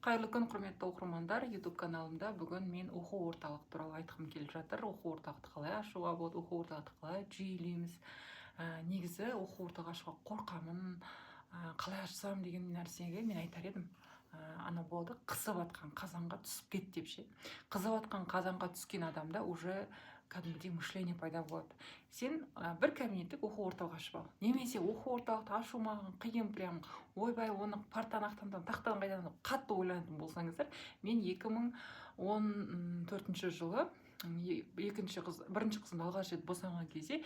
Қайырлы күн, құрметті оқырмандар. YouTube каналымда бүгін мен оқу орталық туралы айтқым келіп жатыр. Оқу орталықты қалай ашуға болады, оқу орталықты қалай жүйелейміз. Негізі оқу орталық ашуға қорқамын, қалай ашсам деген нәрсеге мен айтар едім. Ана болды, қысып атқан қазанға түсіп кет деп ше. Қызып атқан қазанға түскен адамда уже кәдімгідей мышление пайда болады. Сен бір кабинеттік оқу орталық ашып ал. Немесе оқу орталықты ашу маған қиын, прям ойбай оны партаны ақтамдан тақтан қайдан қатты ойланатын болсаңыздар, мен 2014 жылы бірінші қызымды алғаш рет босанған кезде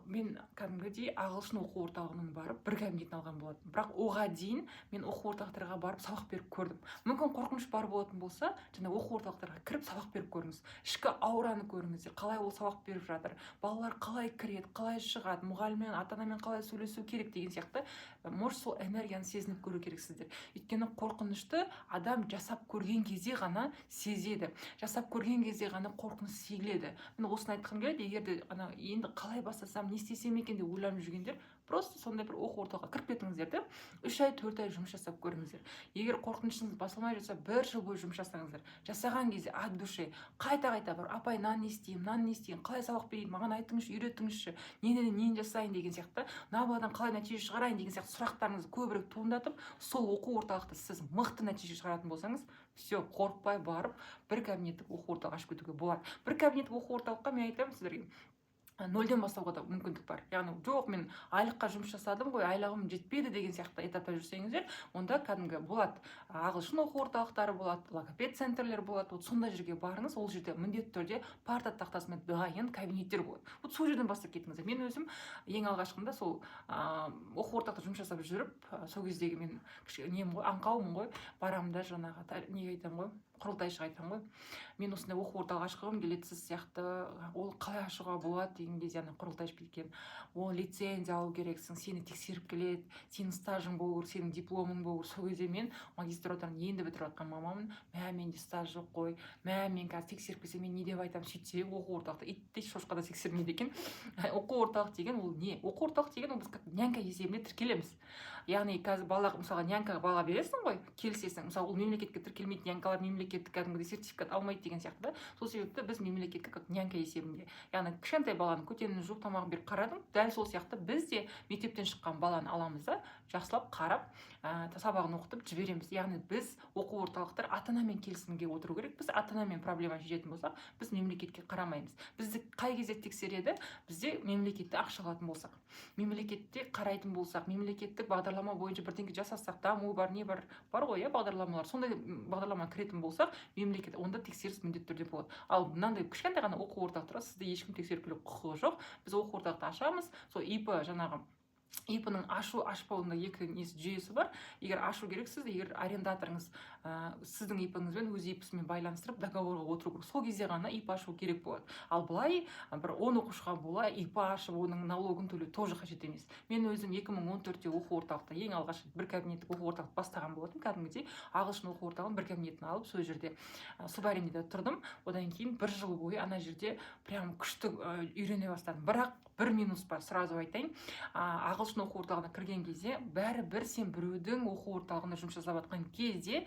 мен кәдімгідей ағылшын оқу орталығының барып бір кабинетін алған болатын. Бірақ оған дейін мен оқу орталықтарға барып сабақ беріп көрдім. Мүмкін қорқыныш бар болатын болса, жаңа оқу орталықтарға кіріп сабақ беріп көріңіз. Ішкі аураны көріңіздер, қалай ол сабақ беріп жатыр, балалар қалай кіреді, қалай шығады, мұғаліммен, ата-анамен қалай сөйлесу керек деген сияқты. Может, сол энергияны сезініп көру керексіздер. Өйткені қорқынышты адам жасап көрген кезде ғана сезеді. Жасап көрген кезде ғана қорқыныш сейіледі. Мен осыны айтқым келеді, егерде енді қалай бастасам, не істесем екен деп ойланып жүргендер, просто сондай бір оқу орталығына кіріп кетіңіздер де 3 ай 4 ай жұмыс жасап көріңіздер. Егер қорқынышыңыз басылмай жатса, 1 жыл бойы жұмыс жасаңыздар. Жасаған кезде от душе қайта бір апай нан не істеймін, қалай сабақ берейін, маған айтыңызшы, үйретіңізші, нені жасайын деген сияқты, мына баладан қалай нәтиже шығарайын деген сияқты сұрақтарыңызды көбірек туындатып, сол оқу орталықта сіз мықты нәтиже шығаратын болсаңыз, все, қорықпай барып бір кабинеттік оқу орталық ашып кетуге болады. Бір кабинеттік оқу орталыққа мен айтамын сіздерге, 0-ден бастауға да мүмкіндік бар. Яғни жоқ, мен айлыққа жұмыс жасадым ғой, айлығым жетпеді деген сияқты этапта жүрсеңіздер, онда кәдімгі болады. Ағылшын оқу орталықтары болады, логопед центрлер болады. Вот сондай жерге барыңыз, ол жерде міндетті түрде парта тақтасымен дайын кабинеттер болады. Вот сол жерден бастап кетіңіздер. Мен өзім ең алғашқында сол оқу орталықта жұмыс жасап жүріп, сол кездегі мен нем ғой, аңқаумын ғой, барамын да жаңағы неге айтамын ғой, құрылтайшыға айтамын ғой, мен осындай оқу орталық ашқым келеді, сіз сияқты, ол қалай ашуға болады деген кезде құрылтайшы келген, ол лицензия алу керексің, сені тексеріп келеді, сенің стажың болу керек, сенің дипломың болу керек. Сол кезде мен магистратураны енді бітіріп жатқан мамамын, менде стаж жоқ қой, мен қазір тексеріп келсе мен не деп айтамын, сөйтсе оқу орталықта иттей шошқада тексермейді екен. Оқу орталық деген ол не? Оқу орталық деген ол біз как нянька есебінде тіркелеміз. Яғни қазір бала, мысалға нянькаға бала бересің ғой, келісесің. Мысалы, ол мемлекетке тіркелмейді, нянькалар мемлекеттік кәдімгідей сертификат алмайды деген сияқты. Сол себепті біз мемлекетке как нянька есебінде. Яғни кішкентай баланы көтерін жуып тамағын беріп қарадың. Дәл сол сияқты біз де мектептен шыққан баланы аламыз да, жақсылап қарап, сабағын оқытып жібереміз. Яғни біз оқу орталықтар ата-анамен келісімге отыру керек. Біз ата-анамен проблема шешетін болсақ, біз мемлекетке қарамаймыз. Бізді қай кезде тексереді? Бізде мемлекетте ақша алатын болсақ, мемлекетте қарайтын болсақ, мемлекеттік бағдарлама бойынша бірдеңе жасасақ, даму бар, не бар ғой, бағдарламалар. Сондай бағдарлама кіретін болсақ, мемлекет онда тексеріс міндетті түрде болады. Ал мынандай кішкентай ғана оқу орталықтары сізді ешкім тексеріп келу құқығы жоқ. Біз оқу орталықты ашамыз, сол ИП жаңағы ИП-ның ашпауында екі жүйесі бар. Егер ашу керексіз, егер арендаторыңыз сіздің ИП-іңізбен өз ИП-сімен байланыстырып договорға отыру керек. Сол кезде ғана ИП ашу керек болады. Ал былай бір 10 оқушыға бола ИП ашып, оның налогын төлеу тоже қажет емес. Мен өзім 2014-те оқу орталықта ең алғаш бір кабинеттік оқу орталық бастаған болатын. Кәдімгідей ағылшын оқу орталығын бір кабинетін алып, сол жерде субарендеде тұрдым. Одан кейін 1 жыл бойы ана жерде прям күшті үйрене бастадым. Бірақ бір минус бар, сразу айтайын. Ағылшын оқу орталығына кірген кезде, бәрібір сен біреудің оқу орталығында жұмыс жасап жатқан кезде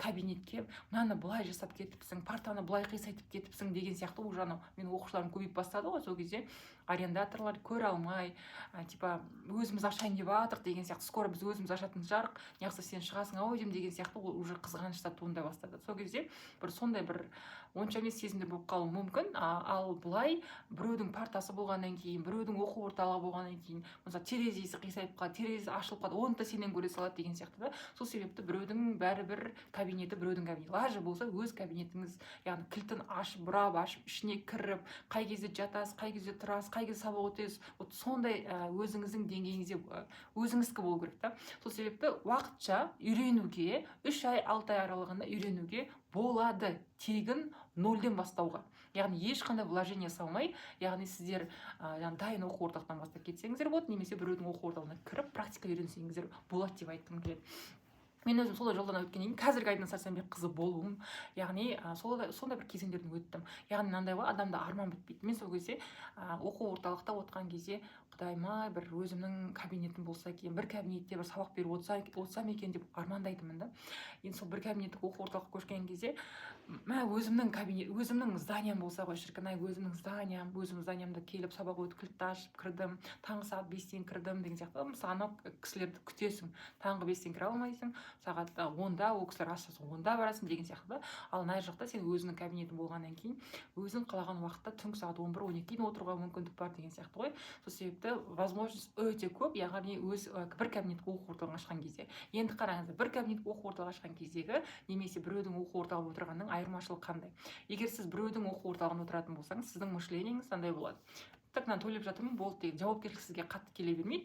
кабинетке мынаны былай жасап кетіпсің, партаны былай қисайтып кетіпсің деген сияқты уже мен оқушыларым көбейіп бастады ғой. Сол кезде арендаторлар көре алмай, типа өзіміз ашайын деп жатырық деген сияқты, скоро біз өзіміз ашатын жарық, неғысы сен шығасың ау деймін деген сияқты, ол уже қызғаныштар туындай бастады. Сол кезде бір сондай бір онша емес сезімдер болып қалуы мүмкін. Ал былай біреудің партасы болғаннан кейін, біреудің оқу орталығы болғаннан кейін, мысалы терезесі қисайып қалды, терезесі ашылып қалды, оны да сенен көре салады деген сияқты да. Сол себепті біреудің бәрібір кабинеті біреудің кабинеті. Лажы болса өз кабинетіңіз, яғни кілтін ашып, бұрап ашып, ішіне кіріп, қай кезде жатасыз, қай кезде тұрасыз, қай кезде сабақ өтесіз, вот сондай өзіңіздің деңгейіңізде өзіңіздікі болу керек та. Сол себепті уақытша үйренуге 3 ай 6 ай аралығында үйренуге болады, тегін 0-ден бастауға. Яғни ешқандай вложение салмай, яғни сіздер дайын оқу орталықтан бастап кетсеңіздер болады, немесе біреудің оқу орталығына кіріп практика үйренсеңіздер болады деп айтқым келеді. Мен өзім солай жолдан өткеннен кейін қазіргі Айдын Сәрсенбекқызы болуым, яғни сондай бір кезеңдерден өттім. Яғни мынандай ғой, адамда арман бітпейді. Мен сол кезде оқу орталықта отқан кезде құдай ма бір өзімнің кабинетім болса екен, бір кабинетте бір сабақ беріп отырсам екен деп армандайтынмын да. Енді сол бір кабинеттік оқу орталыққа көшкен кезде мә өзімнің зданиям болса ғой, шіркін ай, өзімнің зданиямда келіп сабақ өтіп кілтті ашып кірдім, таңғы сағат 5-тен кірдім деген сияқты. Мысалы анау кісілерді күтесің, таңғы 5-тен кіре алмайсың, сағат 10-да ол кісілер ашса 10-да барасың деген сияқты да. Ал мына жақта сен өзіңнің кабинетің болғаннан кейін өзің қалаған уақытта түнгі сағат 11-12 дейін отыруға мүмкіндік бар деген сияқты ғой. Сол себепті возможность өте көп, яғни бір кабинеттік оқу орталығын ашқан кезде. Енді қараңыздар, бір кабинеттік оқу орталығы ашқан кездегі немесе біреудің оқу орталығында отырғанның айырмашылығы қандай? Егер сіз біреудің оқу орталығында отыратын болсаңыз, сіздің мышлениеңіз қандай болады? Так, мына төлеп жатырмын, болды деген жауапкершілік сізге қатты келе бермейді.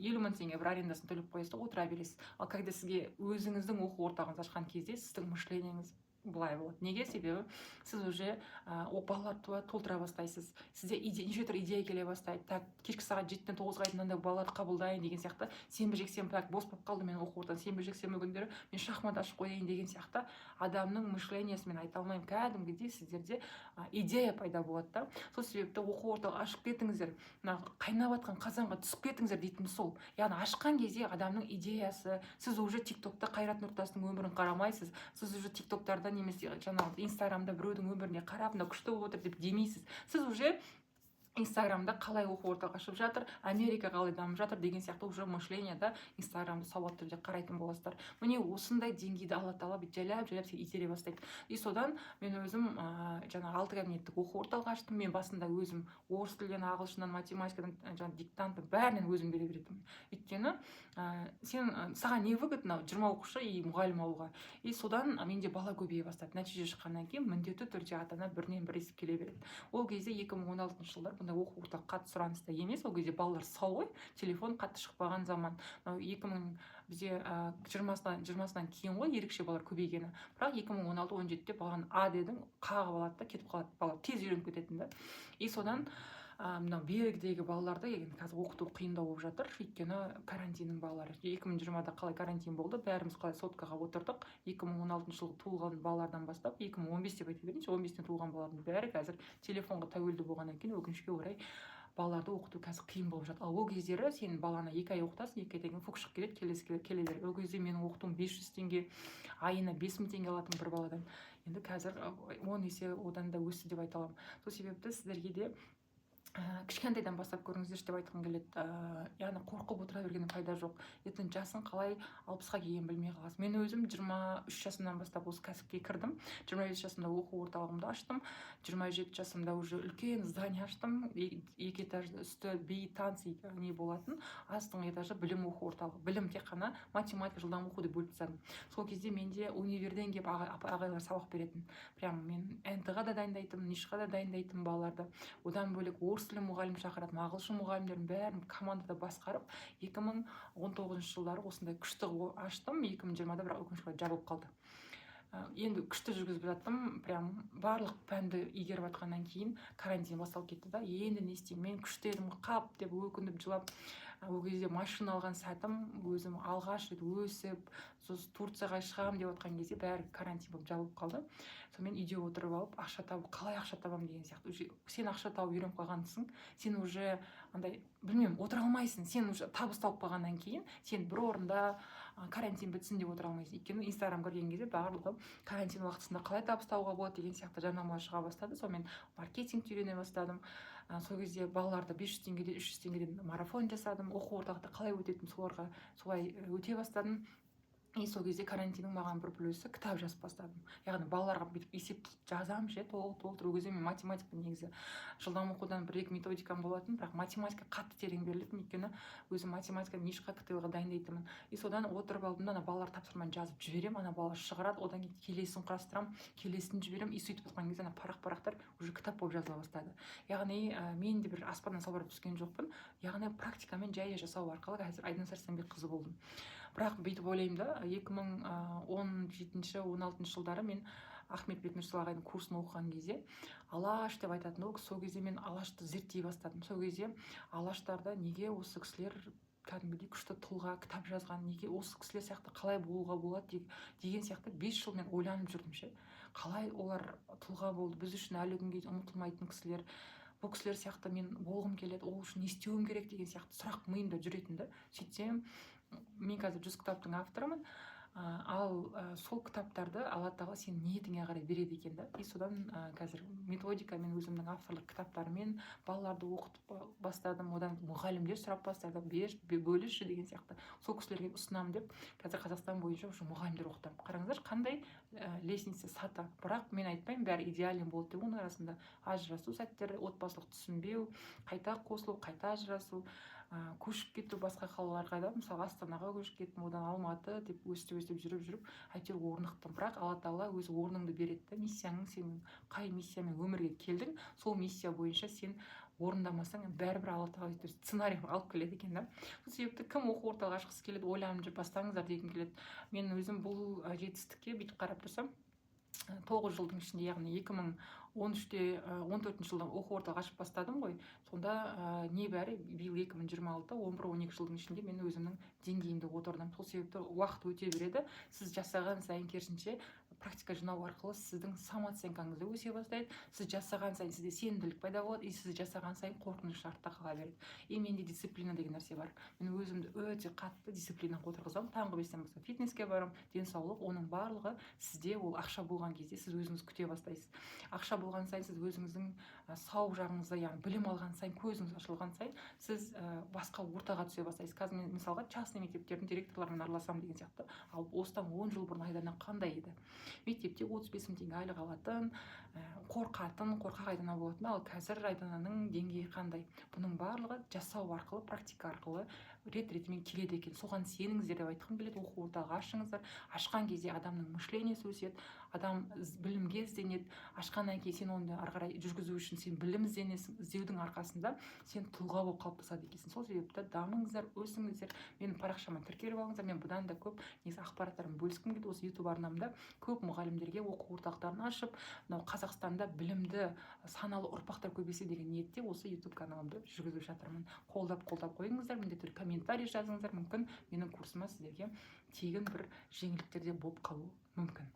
50 мың теңге бір арендасын төлеп қоясыз, отыра бересіз. Ал когда сізге өзіңіздің оқу орталығыңызды ашқан кезде сіздің мышлениеңіз былай болады. Неге? Себебі сіз уже балаларды толтыра бастайсыз. Сізде неше түрлі идея келе бастайды. Так, кешкі сағат 7-тен 9-ға дейін мынандай балаларды қабылдайын деген сияқты. Сенбі жексенбі так бос болып қалды менің оқу орталығым. Сенбі жексенбі күндері мен шахмат ашып қояйын деген сияқты адамның мышлениясы, мен айта алмаймын, кәдімгідей сіздерде идея пайда болады да. Сол себепті оқу орталығын ашып кетіңіздер. Мына қайнап жатқан қазанға түсіп кетіңіздер дейтінім сол. Яғни ашқан кезде адамның идеясы, сіз уже тиктокта Қайрат Нұртастың өмірін қарамайсыз. Сіз уже тиктоктарда немесе жаңағы инстаграмда біреудің өміріне қарап мына күшті болып отыр деп демейсіз. Сіз уже инстаграмда қалай оқу орталық ашып жатыр, Америка қалай дамып жатыр деген сияқты уже мышленияда инстаграмды сауатты түрде қарайтын боласыздар. Міне осындай деңгейді Алла тағала жайлап сені итере бастайды. И содан мен өзім жаңағы 6 кабинеттік оқу орталық аштым. Мен басында өзім орыс тілінен, ағылшыннан, математикадан, жаңағы диктанты бәрінен өзім бере беретінмін. Өйткені саған не выгодно 20 оқушы и мұғалім алуға. И содан менде бала көбейе бастады. Нәтиже шыққаннан кейін міндетті түрде ата-ана бірінен бір есіп келе береді. Ол кезде 2016 жылдар бұндай оқу орталық қатты сұраныста емес. Ол кезде балалар сау ғой, телефон қатты шықпаған заман. 2000 бізде 20-сынан кейін ғой ерекше балалар көбейгені. Бірақ 2016-17-те баланы дедің, қағып алады да кетіп қалады. Балалар тез үйреніп кететін да. И содан мынау берігдегі балаларды қазір оқыту қиындау болып жатыр. Өйткені карантиннің балалары. 2020-да қалай карантин болды, бәріміз қалай соткаға отырдық. 2016 жылғы туылған балалардан бастап 2015 деп айта берейінші, 15-тен туылған балалардың бәрі қазір телефонға тәуелді болғаннан кейін өкінішке орай балаларды оқыту қазір қиын болып жатыр. Ал ол кездері сен баланы 2 ай оқытасың, 2 айдан кейін фук шығып келеді, келе береді. Ол кезде менің оқытуым 500 теңге, айына 5000 теңге алатын бір баладан. Енді қазір 10 есе одан да өсті деп айта аламын. Сол себепті сіздерге де кішкентайдан бастап көріңіздерші деп айтқым келеді. Яғни қорқып отыра бергеннің пайда жоқ. Ертең жасың қалай 60-ға келген білмей қаласың. Мен өзім 23 жасымнан бастап осы кәсіпке кірдім. 25 жасымда оқу орталығымды аштым. 27 жасымда уже үлкен здание аштым. 2 этажды, үсті би танцы не болатын. Астыңғы этажы білім оқу орталығы. Білім тек қана математика, жылдам оқу деп бөліп тастадым. Сол кезде менде универден келіп ағайлар сабақ беретін. Прям мен НТ-ға да дайындайтын, нишқа да дайындайтын балаларды. Одан бөлек орыс тілі мұғалім шақыратын, ағылшын мұғалімдерін бәрін командада басқарып 2019 жылдары осындай күшті аштым. 2020-да бірақ өкінішке жабылып қалды. Енді күшті жүргізіп жаттым, прям барлық пәнді игеріп жатқаннан кейін карантин басталып кетті да. Енді не істеймін, мен күшті едім, қап деп өкініп жылап. Ол кезде машина алған сәтім, өзім алғаш рет өсіп, сосын Турцияға шығамын деп отқан кезде бәрі карантин болып жабылып қалды. Сонымен үйде отырып алып, ақша табып, қалай ақша табамын деген сияқты. Сен ақша тауып үйреніп қалғансың, сен уже андай, білмеймін, отыра алмайсың. Сен уже табыс тауып қалғаннан кейін, сен бір орында карантин бітсін деп отыра алмайсың. Өйткені инстаграм көрген кезде барлығы карантин уақытысында қалай табыс табуға болады деген сияқты жарнамалар шыға бастады. Сонымен маркетингті үйрене бастадым. Сол кезде балаларды 500 теңгеден 300 теңгеден марафон жасадым. Оқу орталықта қалай өтетін соларға солай өте бастадым. И сол кезде карантиннің маған бір плюсы кітап жазып бастадым. Яғни балаларға бүйтіп есеп жазамын ше, толтыр. Ол кезде мен математика негізі жылдам оқудан 1-2 методикам болатын, бірақ математика қатты терең берілетін, өйткені өзім математиканы нишқа ктл-ға дайындайтынмын. И содан отырып алдым да, ана балалар тапсырманы жазып жіберемін, ана балалар шығарады, одан кейін келесін құрастырамын, келесін жіберемін. И сөйтіп жатқан кезде ана парақтар уже кітап болып жазыла бастады. Яғни мен де бір аспаннан салбырап түскен жоқпын. Яғни практикамен жай жасау арқылы қазір Айдан Сәрсенбек қызы болдым. Бірақ бүйтіп ойлаймын да, 2017-16 жылдары мен Ахметбек Нұрсұлу ағайдың курсын оқыған кезде Алаш деп айтатын ол, сол кезде мен Алашты зерттей бастадым. Сол кезде Алаштарда неге осы кісілер кәдімгідей күшті тұлға, кітап жазған, неге осы кісілер сияқты қалай болуға болады деген сияқты 5 жыл мен ойланып жүрдім ше. Қалай олар тұлға болды, біз үшін әлі күнге ұмытылмайтын кісілер. бұл кісілер сияқты мен болғым келеді, ол үшін не істеуім керек деген сияқты сұрақ миымда жүретін да. Сөйтсем, мен қазір 100 кітаптың авторымын. Ал сол кітаптарды Алла тағала сенің ниетіңе қарай береді екен да. И содан қазір методика, мен өзімнің авторлық кітаптарымен балаларды оқытып бастадым. Одан мұғалімдер сұрап бастады, бөлішші деген сияқты. Сол кісілерге ұсынамын деп қазір Қазақстан бойынша уже мұғалімдер оқытамын. Қараңыздар, қандай лестница саты. Бірақ мен айтпаймын бәрі идеален болды деп. Оның арасында ажырасу сәттері, отбасылық түсінбеу, қайта қосылу, қайта ажырасу, көшіп кету басқа қалаларға да, мысалы Астанаға көшіп кеттім, одан Алматы деп өстіп жүріп әйтеуір орнықтым. Бірақ Алла тағала өзі орныңды береді да. Миссияның, сен қай миссиямен өмірге келдің, сол миссия бойынша сен орындамасаң бәрібір Алла тағала өйтіп сценарий алып келеді екен да. Сол себепті кім оқу орталығы ашқысы келеді, ойланып жүріп бастаңыздар дегім келеді. Мен өзім бұл жетістікке бүйтіп қарап тұрсам, 9 жылдың ішінде, яғни 2013-14 жылдан оқу орталық ашып бастадым ғой. Сонда небәрі биыл 2026, 11-12 жылдың ішінде мен өзімнің деңгейімді отырдым. Сол себепті уақыт өте береді. Сіз жасаған сайын керісінше практика жинау арқылы сіздің самооценкаңыз да өсе бастайды. Сіз жасаған сайын сізде сенімділік пайда болады, и сіз жасаған сайын қорқыныш артта қала береді. И менде дисциплина деген нәрсе бар. Мен өзімді өте қатты дисциплинаға отырғызамын. Таңғы 5-тен бастап фитнеске барамын. Денсаулық, оның барлығы сізде ол ақша болған кезде сіз өзіңіз күте бастайсыз. Ақша болған сайын сіз өзіңіздің сау жағыңызда, яғни білім алған сайын, көзіңіз ашылған сайын сіз басқа ортаға түсе бастайсыз. Қазір мен мысалға частный мектептердің директорларымен араласамын деген сияқты. Ал осыдан 10 жыл бұрын айдана қандай еді? Мектепте 35 мың теңге айлық алатын, қорқақ айдана болатын. Ал қазір айдананың деңгейі қандай? Бұның барлығы жасау арқылы, практика арқылы рет-ретімен келеді екен. Соған сеніңіздер деп айтқым келеді. Оқу орталығы ашыңыздар. Ашқан кезде адамның мышлениесі өседі, адам білімге ізденеді. Ашқаннан кейін сен оны ары қарай жүргізу үшін сен білім ізденесің. Іздеудің арқасында сен тұлға болып қалыптасады екенсің. Сол себепті дамыңыздар, өсіңіздер. Менің парақшама тіркеліп алыңыздар. Мен бұдан да көп ақпараттарымды бөліскім келді. Осы YouTube арнамда көп мұғалімдерге оқу орталықтарын ашып, мынау Қазақстанда білімді саналы ұрпақтар көбейсе деген ниетте осы YouTube каналымды жүргізіп жатырмын. Қолдап қойыңыздар, міндетті түрде комментарий жазыңыздар. Мүмкін менің курсыма сіздерге тегін бір жеңілдіктерде болып қалуы мүмкін.